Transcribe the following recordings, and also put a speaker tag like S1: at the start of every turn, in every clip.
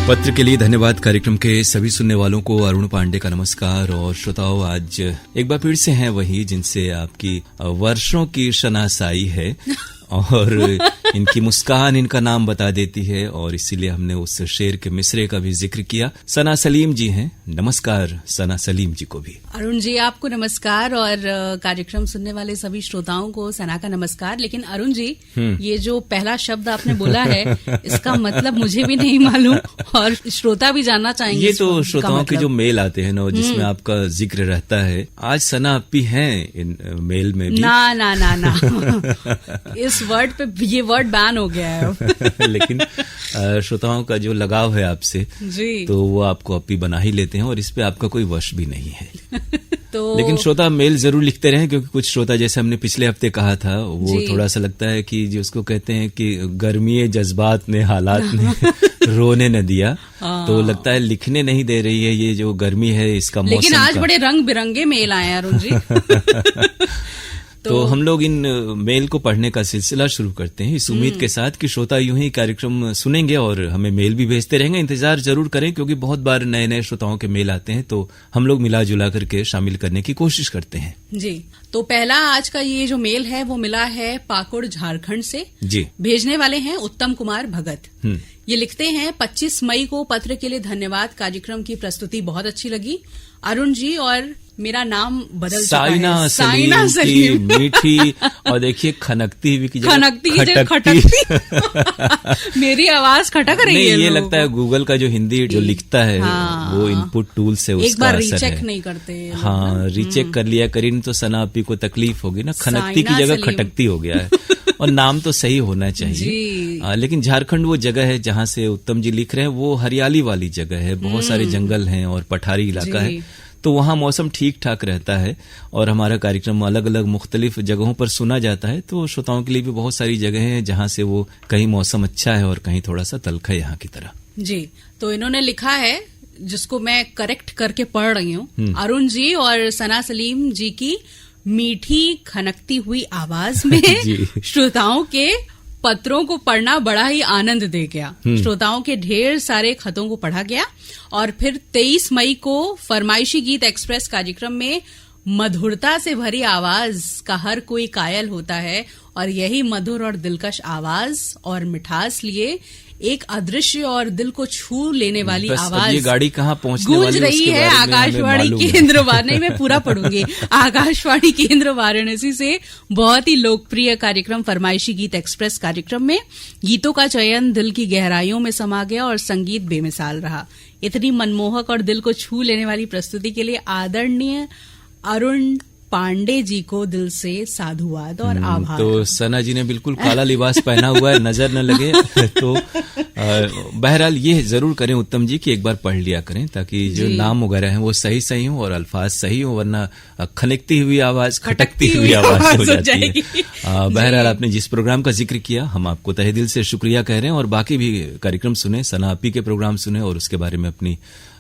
S1: पत्र के लिए धन्यवाद। कार्यक्रम के सभी सुनने वालों को अरुण पांडे का नमस्कार। और श्रोताओं, आज एक बार फिर से हैं वही जिनसे आपकी वर्षों की शनासाई है और इनकी मुस्कान इनका नाम बता देती है, और इसीलिए हमने उस शेर के मिसरे का भी जिक्र किया। सना सलीम जी हैं। नमस्कार सना सलीम जी को भी।
S2: अरुण जी आपको नमस्कार, और कार्यक्रम सुनने वाले सभी श्रोताओं को सना का नमस्कार। लेकिन अरुण जी, ये जो पहला शब्द आपने बोला है इसका मतलब मुझे भी नहीं मालूम और श्रोता भी जानना चाहेंगे। ये
S1: तो श्रोताओं के जो मेल आते हैं ना, जिसमें आपका जिक्र रहता है। आज सना अपी हैं इन मेल में भी।
S2: ना ना ना ना इस वर्ड पे ये वर्ड बैन हो गया है
S1: लेकिन श्रोताओं का जो लगाव है आपसे
S2: जी,
S1: तो वो आपको अपी बना ही लेते हैं, और इस पे आपका कोई वश भी नहीं है
S2: तो
S1: लेकिन श्रोता मेल जरूर लिखते रहे, क्योंकि कुछ श्रोता, जैसे हमने पिछले हफ्ते कहा था, वो थोड़ा सा लगता है कि जिसको कहते हैं कि गर्मी जज्बात ने, हालात ने रोने न दिया, तो लगता है लिखने नहीं दे रही है ये जो गर्मी है इसका मौसम।
S2: लेकिन आज बड़े रंग बिरंगे मेल आए अरुण जी
S1: तो हम लोग इन मेल को पढ़ने का सिलसिला शुरू करते हैं, इस उम्मीद के साथ कि श्रोता यूं ही कार्यक्रम सुनेंगे और हमें मेल भी भेजते रहेंगे। इंतजार जरूर करें, क्योंकि बहुत बार नए नए श्रोताओं के मेल आते हैं, तो हम लोग मिला जुला करके शामिल करने की कोशिश करते हैं
S2: जी। तो पहला आज का ये जो मेल है वो मिला है पाकुड़ झारखंड से
S1: जी।
S2: भेजने वाले हैं उत्तम कुमार भगत। ये लिखते हैं 25 मई को पत्र के लिए धन्यवाद। कार्यक्रम की प्रस्तुति बहुत अच्छी लगी अरुण जी, और मेरा नाम बदल चुका है।
S1: साइना सलीम मीठी और देखिए खनकती हुई की
S2: जगह खटकती मेरी आवाज खटक रही है।
S1: ये लगता है गूगल का जो हिंदी जो लिखता है वो इनपुट टूल से उसका
S2: एक बार
S1: असर
S2: रीचेक
S1: है।
S2: नहीं करते।
S1: हाँ, रीचेक कर लिया करी तो सना अपी को तकलीफ होगी ना, खनकती की जगह खटकती हो गया है और नाम तो सही होना चाहिए। लेकिन झारखंड वो जगह है जहाँ से उत्तम जी लिख रहे हैं, वो हरियाली वाली जगह है, बहुत सारे जंगल हैं और पठारी इलाका है, तो वहाँ मौसम ठीक ठाक रहता है। और हमारा कार्यक्रम अलग अलग मुख्तलिफ जगहों पर सुना जाता है, तो श्रोताओं के लिए भी बहुत सारी जगह हैं जहाँ से वो कहीं मौसम अच्छा है और कहीं थोड़ा सा तलखा यहाँ की तरह
S2: जी। तो इन्होंने लिखा है, जिसको मैं करेक्ट करके पढ़ रही हूँ, अरुण जी और सना सलीम जी की मीठी खनकती हुई आवाज में श्रोताओं के पत्रों को पढ़ना बड़ा ही आनंद दे गया। श्रोताओं के ढेर सारे खतों को पढ़ा गया, और फिर 23 मई को फरमाइशी गीत एक्सप्रेस कार्यक्रम में मधुरता से भरी आवाज का हर कोई कायल होता है, और यही मधुर और दिलकश आवाज और मिठास लिए एक अदृश्य और दिल को छू लेने वाली आवाज
S1: ये गाड़ी कहाँ पहुंचने
S2: गूंज रही है आकाशवाणी केंद्र वाराणसी में पूरा पढ़ूंगी आकाशवाणी केंद्र वाराणसी से बहुत ही लोकप्रिय कार्यक्रम फरमाइशी गीत एक्सप्रेस कार्यक्रम में गीतों का चयन दिल की गहराइयों में समा गया और संगीत बेमिसाल रहा। इतनी मनमोहक और दिल को छू लेने वाली प्रस्तुति के लिए आदरणीय अरुण पांडे जी को दिल से साधुवाद और आभार।
S1: तो सना जी ने बिल्कुल काला लिबास पहना हुआ है, नजर न लगे तो बहरहाल ये जरूर करें उत्तम जी कि एक बार पढ़ लिया करें, ताकि जो नाम वगैरह हैं वो सही सही हो और अल्फाज सही हो, वरना खनकती हुई आवाज, खटकती हुई आवाज हो जाती है। बहरहाल आपने जिस प्रोग्राम का जिक्र किया, हम आपको तहे दिल से शुक्रिया कह रहे हैं, और बाकी भी कार्यक्रम सुने, सना अपी के प्रोग्राम सुने और उसके बारे में अपनी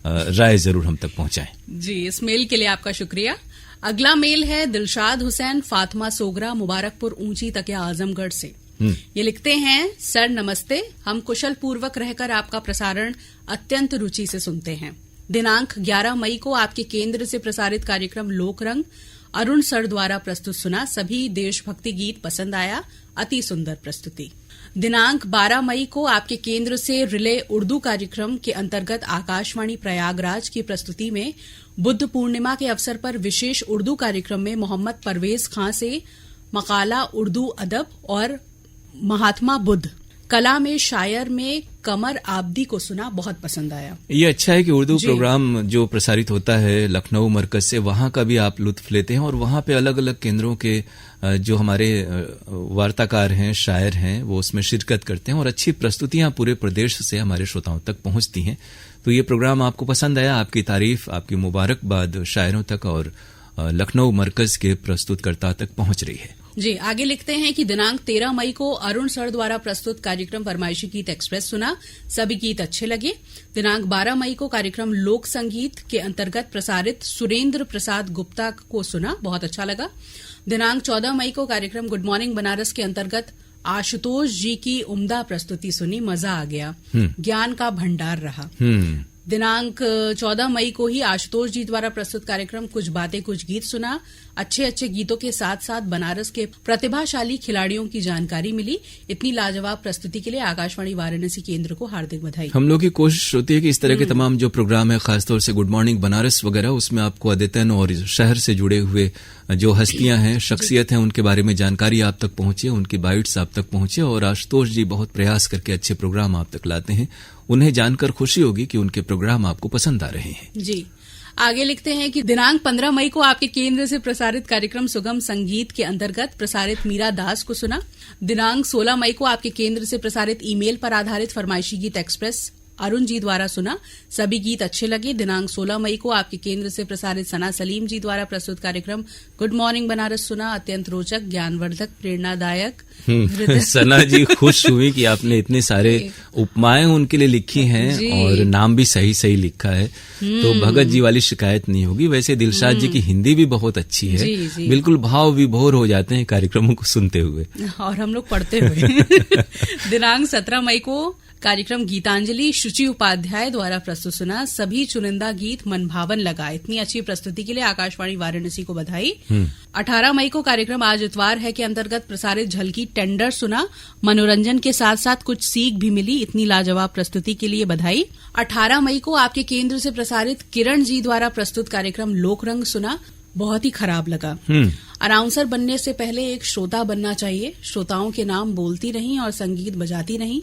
S1: राय जरूर हम तक पहुंचाएं
S2: जी। इस मेल के लिए आपका शुक्रिया। अगला मेल है दिलशाद हुसैन फातिमा सोगरा, मुबारकपुर ऊंची तकिया आजमगढ़ से। ये लिखते हैं, सर नमस्ते, हम कुशल पूर्वक रहकर आपका प्रसारण अत्यंत रुचि से सुनते हैं। दिनांक 11 मई को आपके केंद्र से प्रसारित कार्यक्रम लोकरंग अरुण सर द्वारा प्रस्तुत सुना, सभी देशभक्ति गीत पसंद आया, अति सुंदर प्रस्तुति। दिनांक 12 मई को आपके केंद्र से रिले उर्दू कार्यक्रम के अंतर्गत आकाशवाणी प्रयागराज की प्रस्तुति में बुद्ध पूर्णिमा के अवसर पर विशेष उर्दू कार्यक्रम में मोहम्मद परवेज खां से मकाला उर्दू अदब और महात्मा बुद्ध कला में शायर में कमर आबदी को सुना, बहुत पसंद आया।
S1: ये अच्छा है कि उर्दू प्रोग्राम जो प्रसारित होता है लखनऊ मरकज से, वहाँ का भी आप लुत्फ लेते हैं, और वहाँ पे अलग अलग केंद्रों के जो हमारे वार्ताकार हैं, शायर हैं, वो उसमें शिरकत करते हैं और अच्छी प्रस्तुतियां पूरे प्रदेश से हमारे श्रोताओं तक पहुंचती हैं। तो ये प्रोग्राम आपको पसंद आया, आपकी तारीफ, आपकी मुबारकबाद शायरों तक और लखनऊ मरकज के प्रस्तुतकर्ता तक पहुंच रही है
S2: जी। आगे लिखते हैं कि दिनांक 13 मई को अरुण सर द्वारा प्रस्तुत कार्यक्रम फरमाइशी गीत एक्सप्रेस सुना, सभी गीत अच्छे लगे। दिनांक 12 मई को कार्यक्रम लोक संगीत के अंतर्गत प्रसारित सुरेंद्र प्रसाद गुप्ता को सुना, बहुत अच्छा लगा। दिनांक 14 मई को कार्यक्रम गुड मॉर्निंग बनारस के अंतर्गत आशुतोष जी की उम्दा प्रस्तुति सुनी, मजा आ गया, ज्ञान का भंडार रहा। दिनांक 14 मई को ही आशुतोष जी द्वारा प्रस्तुत कार्यक्रम कुछ बातें कुछ गीत सुना। अच्छे अच्छे गीतों के साथ साथ बनारस के प्रतिभाशाली खिलाड़ियों की जानकारी मिली। इतनी लाजवाब प्रस्तुति के लिए आकाशवाणी वाराणसी केंद्र को हार्दिक बधाई।
S1: हम लोग की कोशिश होती है कि इस तरह के तमाम जो प्रोग्राम है, खासतौर से गुड मॉर्निंग बनारस वगैरह, उसमें आपको अद्यतन और शहर से जुड़े हुए जो हस्तियां हैं, शख्सियत हैं, उनके बारे में जानकारी आप तक पहुंचे, उनकी बाइट्स आप तक पहुंचे। और आशुतोष जी बहुत प्रयास करके अच्छे प्रोग्राम आप तक लाते हैं। उन्हें जानकर खुशी होगी कि उनके प्रोग्राम आपको पसंद आ रहे हैं।
S2: जी, आगे लिखते हैं कि दिनांक 15 मई को आपके केंद्र से प्रसारित कार्यक्रम सुगम संगीत के अंतर्गत प्रसारित मीरा दास को सुना। दिनांक 16 मई को आपके केंद्र से प्रसारित ईमेल पर आधारित फरमाइशी गीत एक्सप्रेस अरुण जी द्वारा सुना, सभी गीत अच्छे लगे। दिनांक 16 मई को आपके केंद्र से प्रसारित सना सलीम जी द्वारा प्रस्तुत कार्यक्रम गुड मॉर्निंग बनारस सुना, अत्यंत रोचक, ज्ञानवर्धक, प्रेरणादायक।
S1: सना जी खुश हुई कि आपने इतने सारे उपमाएं उनके लिए लिखी हैं और नाम भी सही सही लिखा है, तो भगत जी वाली शिकायत नहीं होगी। वैसे दिलशाद जी की हिंदी भी बहुत अच्छी है, बिल्कुल भाव विभोर हो जाते हैं कार्यक्रमों को सुनते हुए
S2: और हम लोग पढ़ते हुए। दिनांक 17 मई को कार्यक्रम गीतांजलि शुचि उपाध्याय द्वारा प्रस्तुत सुना, सभी चुनिंदा गीत मनभावन लगा। इतनी अच्छी प्रस्तुति के लिए आकाशवाणी वाराणसी को बधाई। 18 मई को कार्यक्रम आज इतवार है के अंतर्गत प्रसारित झलकी टेंडर सुना, मनोरंजन के साथ साथ कुछ सीख भी मिली। इतनी लाजवाब प्रस्तुति के लिए बधाई। 18 मई को आपके केंद्र से प्रसारित किरण जी द्वारा प्रस्तुत कार्यक्रम लोकरंग सुना, बहुत ही खराब लगा। अनाउंसर बनने से पहले एक श्रोता बनना चाहिए, श्रोताओं के नाम बोलती रहीं और संगीत बजाती रहीं।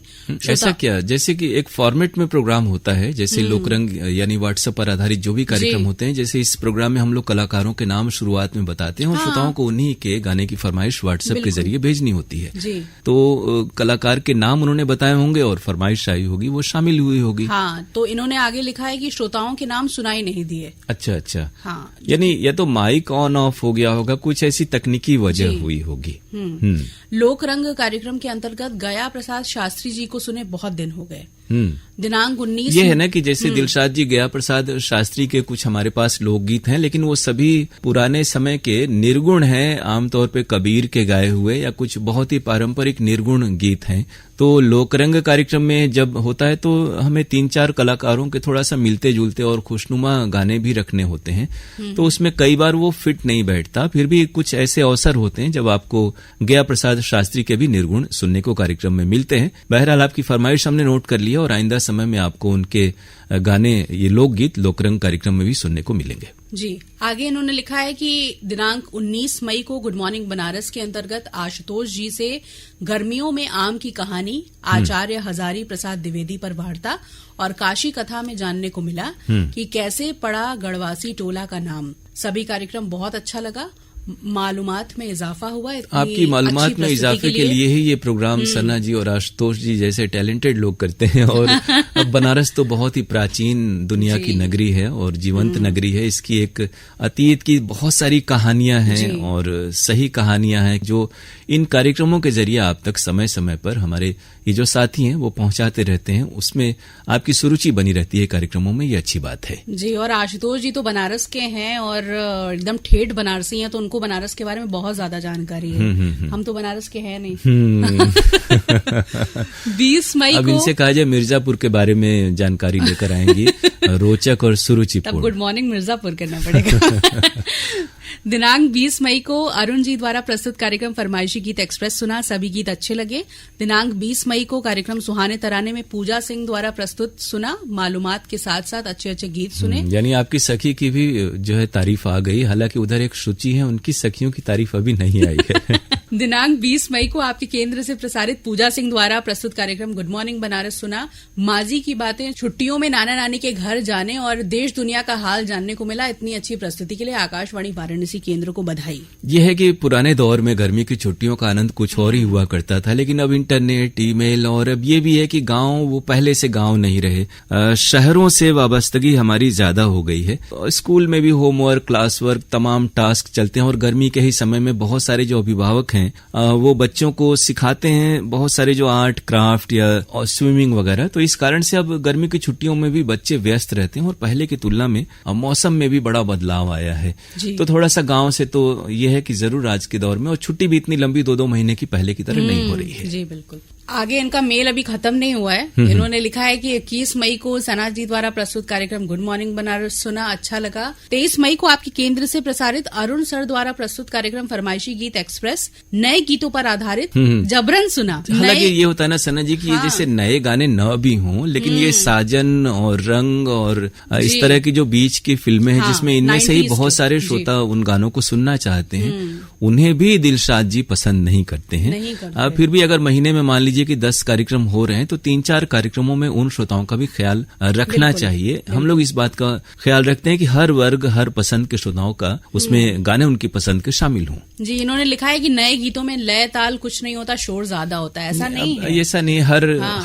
S1: ऐसा क्या, जैसे कि एक फॉर्मेट में प्रोग्राम होता है, जैसे लोकरंग यानी व्हाट्सएप पर आधारित जो भी कार्यक्रम होते हैं, जैसे इस प्रोग्राम में हम लोग कलाकारों के नाम शुरुआत में बताते हैं और श्रोताओं को उन्हीं के गाने की फरमाइश व्हाट्सएप के जरिए भेजनी होती है। तो कलाकार के नाम उन्होंने बताए होंगे और फरमाइश आई होगी, वो शामिल हुई होगी।
S2: हाँ, तो इन्होंने आगे लिखा है कि श्रोताओं के नाम सुनाई नहीं दिए।
S1: अच्छा, यानी या तो माइक ऑन ऑफ हो गया होगा, कुछ ऐसी तकनीकी वजह हुई होगी।
S2: लोकरंग कार्यक्रम के अंतर्गत गया प्रसाद शास्त्री जी को सुने बहुत दिन हो गए। दिनांक 19
S1: ये है ना कि जैसे दिलशाद जी गया प्रसाद शास्त्री के कुछ हमारे पास लोकगीत हैं, लेकिन वो सभी पुराने समय के निर्गुण हैं, आमतौर पे कबीर के गाए हुए या कुछ बहुत ही पारंपरिक निर्गुण गीत हैं। तो लोकरंग कार्यक्रम में जब होता है तो हमें 3-4 कलाकारों के थोड़ा सा मिलते जुलते और खुशनुमा गाने भी रखने होते हैं, तो उसमें कई बार वो फिट नहीं बैठता। फिर भी कुछ ऐसे अवसर होते हैं जब आपको गया प्रसाद शास्त्री के भी निर्गुण सुनने को कार्यक्रम में मिलते हैं। बहरहाल आपकी फरमाइश हमने नोट कर लिया और आइंदा समय में आपको उनके गाने, ये लोकगीत लोकरंग कार्यक्रम में भी सुनने को मिलेंगे।
S2: जी, आगे इन्होंने लिखा है कि दिनांक 19 मई को गुड मॉर्निंग बनारस के अंतर्गत आशुतोष जी से गर्मियों में आम की कहानी, आचार्य हजारी प्रसाद द्विवेदी पर वार्ता और काशी कथा में जानने को मिला कि कैसे पड़ा गढ़वासी टोला का नाम। सभी कार्यक्रम बहुत अच्छा लगा, मालूमात में इजाफा हुआ।
S1: आपकी मालूमात में इजाफे के लिए ही ये प्रोग्राम सना जी और आशुतोष जी जैसे टैलेंटेड लोग करते हैं। और अब बनारस तो बहुत ही प्राचीन दुनिया की नगरी है और जीवंत नगरी है। इसकी एक अतीत की बहुत सारी कहानियां हैं और सही कहानियां हैं जो इन कार्यक्रमों के जरिए आप तक समय समय पर हमारे ये जो साथी हैं वो पहुंचाते रहते हैं। उसमें आपकी सुरुचि बनी रहती है कार्यक्रमों में, ये अच्छी बात है
S2: जी। और आशुतोष जी तो बनारस के हैं और एकदम ठेठ बनारसी हैं, तो उनको बनारस के बारे में बहुत ज्यादा जानकारी है। हम तो बनारस के हैं नहीं। 20 मई को अब
S1: इनसे कहा जाए मिर्जापुर के बारे में जानकारी लेकर आएंगी, रोचक और सुरुचिपूर्ण।
S2: तब गुड मॉर्निंग मिर्जापुर करना पड़ेगा। दिनांक 20 मई को अरुण जी द्वारा प्रस्तुत कार्यक्रम फरमाइशी गीत एक्सप्रेस सुना, सभी गीत अच्छे लगे। दिनांक 20 मई को कार्यक्रम सुहाने तराने में पूजा सिंह द्वारा प्रस्तुत सुना, मालूमात के साथ साथ अच्छे अच्छे गीत सुने।
S1: यानी आपकी सखी की भी जो है तारीफ आ गई, हालांकि उधर एक शुचि है, उनकी सखियों की तारीफ अभी नहीं आई है।
S2: दिनांक 20 मई को आपके केंद्र से प्रसारित पूजा सिंह द्वारा प्रस्तुत कार्यक्रम गुड मॉर्निंग बनारस सुना, माजी की बातें, छुट्टियों में नाना नानी के घर जाने और देश दुनिया का हाल जानने को मिला। इतनी अच्छी प्रस्तुति के लिए आकाशवाणी वाराणसी केंद्र को बधाई।
S1: यह है कि पुराने दौर में गर्मी की छुट्टियों का आनंद कुछ और ही हुआ करता था, लेकिन अब इंटरनेट, ईमेल और अब ये भी है कि गांव वो पहले से गांव नहीं रहे, शहरों से वाबस्तगी हमारी ज्यादा हो गई है। स्कूल में भी होमवर्क, क्लास वर्क, तमाम टास्क चलते हैं और गर्मी के ही समय में बहुत सारे जो अभिभावक हैं वो बच्चों को सिखाते हैं बहुत सारे जो आर्ट, क्राफ्ट या स्विमिंग वगैरह। तो इस कारण से अब गर्मी की छुट्टियों में भी बच्चे व्यस्त रहते हैं और पहले की तुलना में मौसम में भी बड़ा बदलाव आया है। तो थोड़ा थोड़ा सा गांव से तो ये है कि जरूर आज के दौर में, और छुट्टी भी इतनी लंबी 2-2 महीने की पहले की तरह नहीं हो रही है।
S2: जी बिल्कुल। आगे इनका मेल अभी खत्म नहीं हुआ है। इन्होंने लिखा है कि 21 मई को सना जी द्वारा प्रस्तुत कार्यक्रम गुड मॉर्निंग बनारस सुना, अच्छा लगा। 23 मई को आपके केंद्र से प्रसारित अरुण सर द्वारा प्रस्तुत कार्यक्रम फरमाइशी गीत एक्सप्रेस नए गीतों पर आधारित जबरन सुना।
S1: हालांकि ये होता है ना सना जी कि ये जैसे नए गाने न भी हों, लेकिन ये साजन और रंग और इस तरह की जो बीच की फिल्में हैं जिसमें इनमें से ही बहुत सारे श्रोता उन गानों को सुनना चाहते हैं, उन्हें भी दिलशाद जी पसंद नहीं करते हैं। फिर भी अगर महीने में मान लीजिए कि 10 कार्यक्रम हो रहे हैं तो 3-4 कार्यक्रमों में उन श्रोताओं का भी ख्याल रखना चाहिए। हम लोग इस बात का ख्याल रखते हैं कि हर वर्ग, हर पसंद के श्रोताओं का उसमें गाने उनकी पसंद के शामिल हों।
S2: जी, इन्होंने लिखा है कि नए गीतों में लय ताल कुछ नहीं होता, शोर ज्यादा होता है। ऐसा नहीं है,
S1: ऐसा नहीं।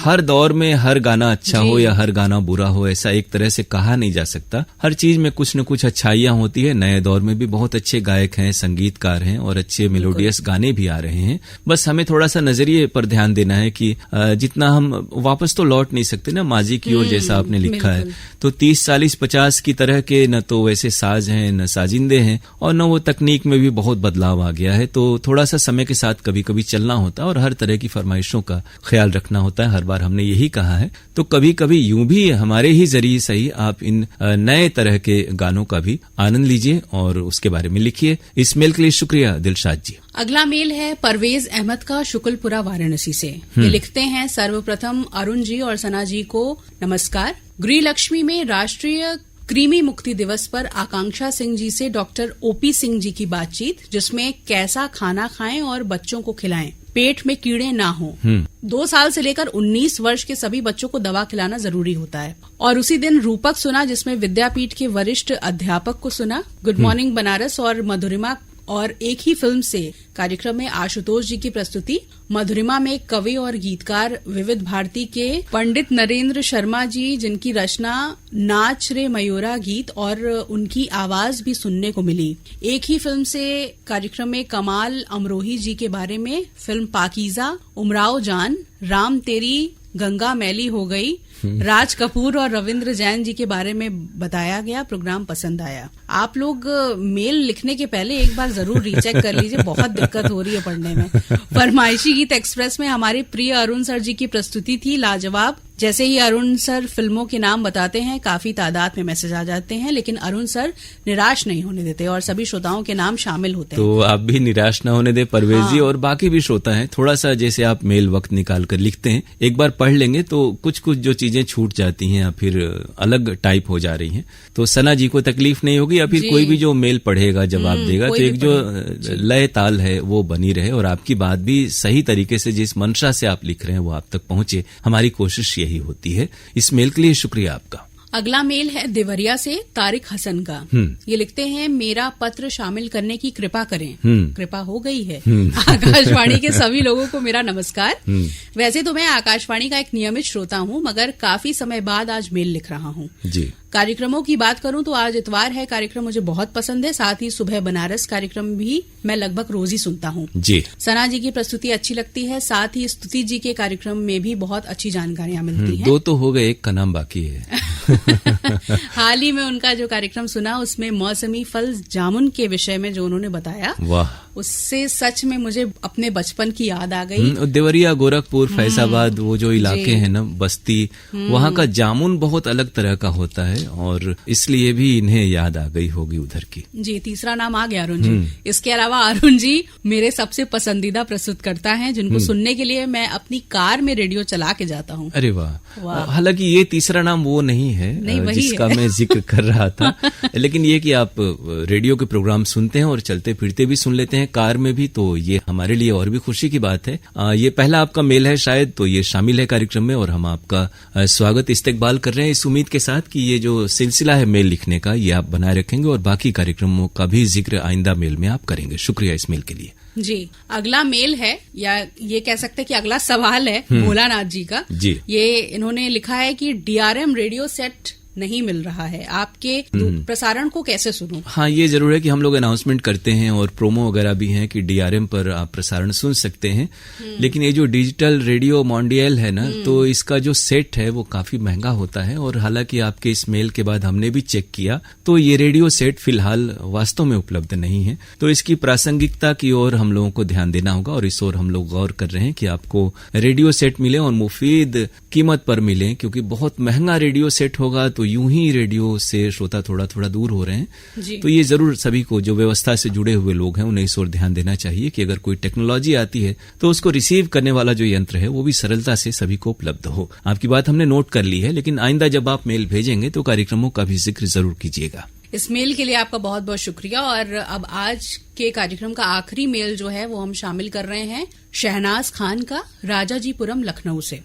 S1: हर दौर में हर गाना अच्छा हो या हर गाना बुरा हो, ऐसा एक तरह से कहा नहीं जा सकता। हर चीज में कुछ न कुछ अच्छाइयां होती है। नए दौर में भी बहुत अच्छे गायक हैं, संगीतकार हैं और अच्छे मेलोडियस गाने भी आ रहे हैं। बस हमें थोड़ा सा नजरिए पर ध्यान देना है कि जितना हम वापस तो लौट नहीं सकते ना माजी की ओर, जैसा आपने लिखा है। तो 30, 40, 50 की तरह के न तो वैसे साज हैं, न साजिंदे हैं, और न वो तकनीक में भी बहुत बदलाव आ गया है। तो थोड़ा सा समय के साथ कभी कभी चलना होता है और हर तरह की फरमाइशों का ख्याल रखना होता है। हर बार हमने यही कहा है। तो कभी कभी यूं भी हमारे ही जरिए सही आप इन नए तरह के गानों का भी आनंद लीजिए और उसके बारे में लिखिए। इस मेल के लिए शुक्रिया दिलशाद जी।
S2: अगला मेल है परवेज अहमद का शुक्लपुरा वाराणसी से। ये लिखते हैं, सर्वप्रथम अरुण जी और सना जी को नमस्कार। गृह लक्ष्मी में राष्ट्रीय कृमि मुक्ति दिवस पर आकांक्षा सिंह जी से डॉक्टर ओपी सिंह जी की बातचीत, जिसमें कैसा खाना खाएं और बच्चों को खिलाएं, पेट में कीड़े ना हो। 2 साल से लेकर 19 वर्ष के सभी बच्चों को दवा खिलाना जरूरी होता है। और उसी दिन रूपक सुना, जिसमें विद्यापीठ के वरिष्ठ अध्यापक को सुना। गुड मॉर्निंग बनारस और मधुरिमा और एक ही फिल्म से कार्यक्रम में आशुतोष जी की प्रस्तुति। मधुरिमा में कवि और गीतकार विविध भारती के पंडित नरेंद्र शर्मा जी, जिनकी रचना नाच रे मयूरा गीत और उनकी आवाज भी सुनने को मिली। एक ही फिल्म से कार्यक्रम में कमाल अमरोही जी के बारे में फिल्म पाकीजा, उमराव जान, राम तेरी गंगा मैली हो गई, राज कपूर और रविंद्र जैन जी के बारे में बताया गया। प्रोग्राम पसंद आया। आप लोग मेल लिखने के पहले एक बार जरूर रीचेक कर लीजिए, बहुत दिक्कत हो रही है पढ़ने में। फरमाइशी गीत एक्सप्रेस में हमारे प्रिय अरुण सर जी की प्रस्तुति थी लाजवाब। जैसे ही अरुण सर फिल्मों के नाम बताते हैं, काफी तादाद में मैसेज आ जाते हैं, लेकिन अरुण सर निराश नहीं होने देते और सभी श्रोताओं के नाम शामिल होते हैं।
S1: तो आप भी निराश न होने दे परवेज जी, और बाकी भी श्रोता हैं। थोड़ा सा जैसे आप मेल वक्त निकाल कर लिखते हैं, एक बार पढ़ लेंगे तो कुछ जो चीजें छूट जाती हैं या फिर अलग टाइप हो जा रही हैं, तो सना जी को तकलीफ नहीं होगी। या फिर कोई भी जो मेल पढ़ेगा, जवाब देगा, तो एक जो लय ताल है वो बनी रहे और आपकी बात भी सही तरीके से जिस मंशा से आप लिख रहे हैं वो आप तक पहुंचे। हमारी कोशिश यही होती है। इस मेल के लिए शुक्रिया आपका।
S2: अगला मेल है देवरिया से तारिक हसन का। ये लिखते हैं, मेरा पत्र शामिल करने की कृपा करें। कृपा हो गई है। आकाशवाणी के सभी लोगों को मेरा नमस्कार। वैसे तो मैं आकाशवाणी का एक नियमित श्रोता हूँ, मगर काफी समय बाद आज मेल लिख रहा हूँ। जी। कार्यक्रमों की बात करूं तो आज इतवार है, कार्यक्रम मुझे बहुत पसंद है। साथ ही सुबह बनारस कार्यक्रम भी मैं लगभग रोज ही सुनता हूं। जी। सना जी की प्रस्तुति अच्छी लगती है। साथ ही स्तुति जी के कार्यक्रम में भी बहुत अच्छी जानकारियां मिलती हैं।
S1: 2 तो हो गए, एक का नाम बाकी है।
S2: हाल ही में उनका जो कार्यक्रम सुना, उसमें मौसमी फल जामुन के विषय में जो उन्होंने बताया, वाह, उससे सच में मुझे अपने बचपन की याद आ गई।
S1: देवरिया, गोरखपुर, फैजाबाद, वो जो इलाके हैं ना, बस्ती, वहाँ का जामुन बहुत अलग तरह का होता है और इसलिए भी इन्हें याद आ गई होगी उधर की।
S2: जी, तीसरा नाम आ गया अरुण जी। इसके अलावा अरुण जी मेरे सबसे पसंदीदा प्रस्तुतकर्ता हैं, जिनको सुनने के लिए मैं अपनी कार में रेडियो चला के जाता हूँ।
S1: अरे वाह। हालांकि ये तीसरा नाम वो नहीं है जिसका मैं जिक्र कर रहा था, लेकिन ये कि आप रेडियो के प्रोग्राम सुनते हैं और चलते फिरते भी सुन लेते हैं, कार में भी, तो ये हमारे लिए और भी खुशी की बात है। ये पहला आपका मेल है शायद, तो ये शामिल है कार्यक्रम में और हम आपका स्वागत इस्तकबाल कर रहे हैं, इस उम्मीद के साथ कि ये जो सिलसिला है मेल लिखने का, ये आप बनाए रखेंगे और बाकी कार्यक्रमों का भी जिक्र आइंदा मेल में आप करेंगे। शुक्रिया इस मेल के लिए।
S2: जी। अगला मेल है, या ये कह सकते हैं कि अगला सवाल है भोलानाथ जी का। जी। ये इन्होंने लिखा है कि DRM रेडियो सेट नहीं मिल रहा है, आपके प्रसारण को कैसे सुनूं?
S1: हाँ, ये जरूर है कि हम लोग अनाउंसमेंट करते हैं और प्रोमो वगैरह भी है कि DRM पर आप प्रसारण सुन सकते हैं, लेकिन ये जो डिजिटल रेडियो मॉन्डियल है ना, तो इसका जो सेट है वो काफी महंगा होता है। और हालांकि आपके इस मेल के बाद हमने भी चेक किया तो ये रेडियो सेट फिलहाल वास्तव में उपलब्ध नहीं है। तो इसकी प्रासंगिकता की ओर हम लोगों को ध्यान देना होगा और इस ओर हम लोग गौर कर रहे हैं कि आपको रेडियो सेट मिले और मुफीद कीमत पर मिले, क्योंकि बहुत महंगा रेडियो सेट होगा तो यूं ही रेडियो से श्रोता थोड़ा थोड़ा दूर हो रहे हैं। तो ये जरूर सभी को, जो व्यवस्था से जुड़े हुए लोग हैं, उन्हें इस ओर ध्यान देना चाहिए कि अगर कोई टेक्नोलॉजी आती है तो उसको रिसीव करने वाला जो यंत्र है वो भी सरलता से सभी को उपलब्ध हो। आपकी बात हमने नोट कर ली है, लेकिन आइंदा जब आप मेल भेजेंगे तो कार्यक्रमों का भी जिक्र जरूर कीजिएगा।
S2: इस मेल के लिए आपका बहुत बहुत शुक्रिया। और अब आज के कार्यक्रम का आखिरी मेल जो है वो हम शामिल कर रहे हैं शहनाज खान का, राजाजीपुरम लखनऊ से।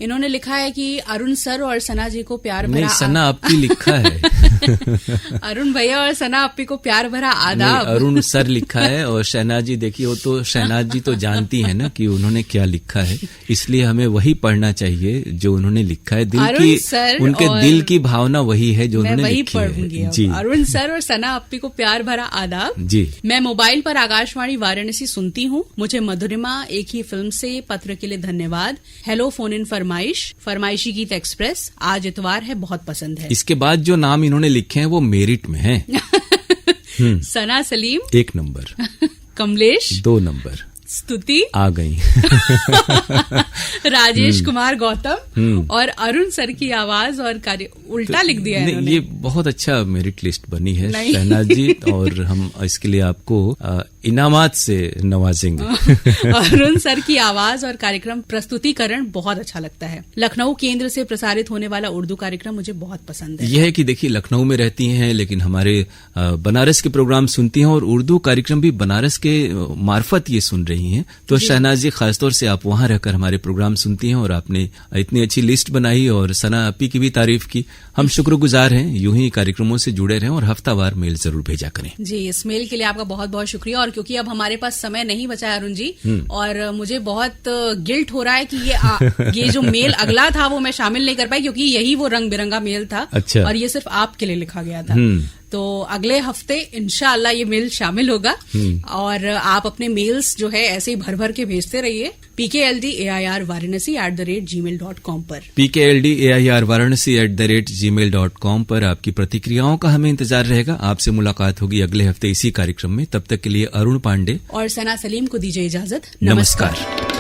S2: इन्होंने लिखा है कि अरुण सर और सना जी को प्यार भरा,
S1: नहीं, सना अप्पी लिखा है।
S2: अरुण भैया और सना अप्पी को प्यार भरा आदाब।
S1: अरुण सर लिखा है और शहनाज जी, देखिए वो तो शहनाज जी तो जानती है ना कि उन्होंने क्या लिखा है, इसलिए हमें वही पढ़ना चाहिए जो उन्होंने लिखा है। दिल की, उनके दिल की भावना वही है जो उन्होंने लिखी है।
S2: जी, अरुण सर और सना अप्पी को प्यार भरा आदाब
S1: जी।
S2: मैं मोबाइल पर आकाशवाणी वाराणसी सुनती हूँ। मुझे मधुरिमा एक ही फिल्म से पत्र के लिए धन्यवाद। हेलो फोन इन फरमाइशी गीत एक्सप्रेस आज इतवार है, बहुत पसंद है।
S1: इसके बाद जो नाम इन्होंने लिखे हैं वो मेरिट में है।
S2: सना सलीम
S1: 1 नंबर,
S2: कमलेश
S1: 2 नंबर,
S2: स्तुति
S1: आ गई,
S2: राजेश कुमार गौतम और अरुण सर की आवाज और कार्य उल्टा लिख दिया है इन्होंने।
S1: ये बहुत अच्छा मेरिट लिस्ट बनी है शहनाज जी, और हम इसके लिए आपको इनामात से नवाजेंगे।
S2: अरुण सर की आवाज और कार्यक्रम प्रस्तुतिकरण बहुत अच्छा लगता है। लखनऊ केंद्र से प्रसारित होने वाला उर्दू कार्यक्रम मुझे बहुत पसंद है।
S1: यह है कि देखिए, लखनऊ में रहती हैं लेकिन हमारे बनारस के प्रोग्राम सुनती हैं और उर्दू कार्यक्रम भी बनारस के मार्फत ये सुन रही हैं। तो शहनाज जी, खासतौर से आप वहां रहकर हमारे प्रोग्राम सुनती हैं और आपने इतनी अच्छी लिस्ट बनाई और सना अपी की भी तारीफ की। हम शुक्रगुजार हैं। यूं ही कार्यक्रमों से जुड़े रहें और हफ्तावार मेल जरूर भेजा करें।
S2: जी, इस मेल के लिए आपका बहुत बहुत शुक्रिया। और क्योंकि अब हमारे पास समय नहीं बचा है अरुण जी, और मुझे बहुत गिल्ट हो रहा है कि ये जो मेल अगला था वो मैं शामिल नहीं कर पाई, क्योंकि यही वो रंग बिरंगा मेल था।
S1: अच्छा।
S2: और ये सिर्फ आपके लिए लिखा गया था। तो अगले हफ्ते इंशाअल्लाह ये मेल शामिल होगा। और आप अपने मेल्स जो है ऐसे ही भर भर के भेजते रहिए PKLDAIR Varanasi @gmail.com पर।
S1: PKLDAIR Varanasi @gmail.com पर आपकी प्रतिक्रियाओं का हमें इंतजार रहेगा। आपसे मुलाकात होगी अगले हफ्ते इसी कार्यक्रम में। तब तक के लिए अरुण पांडे
S2: और सना सलीम को दीजिए इजाजत।
S1: नमस्कार।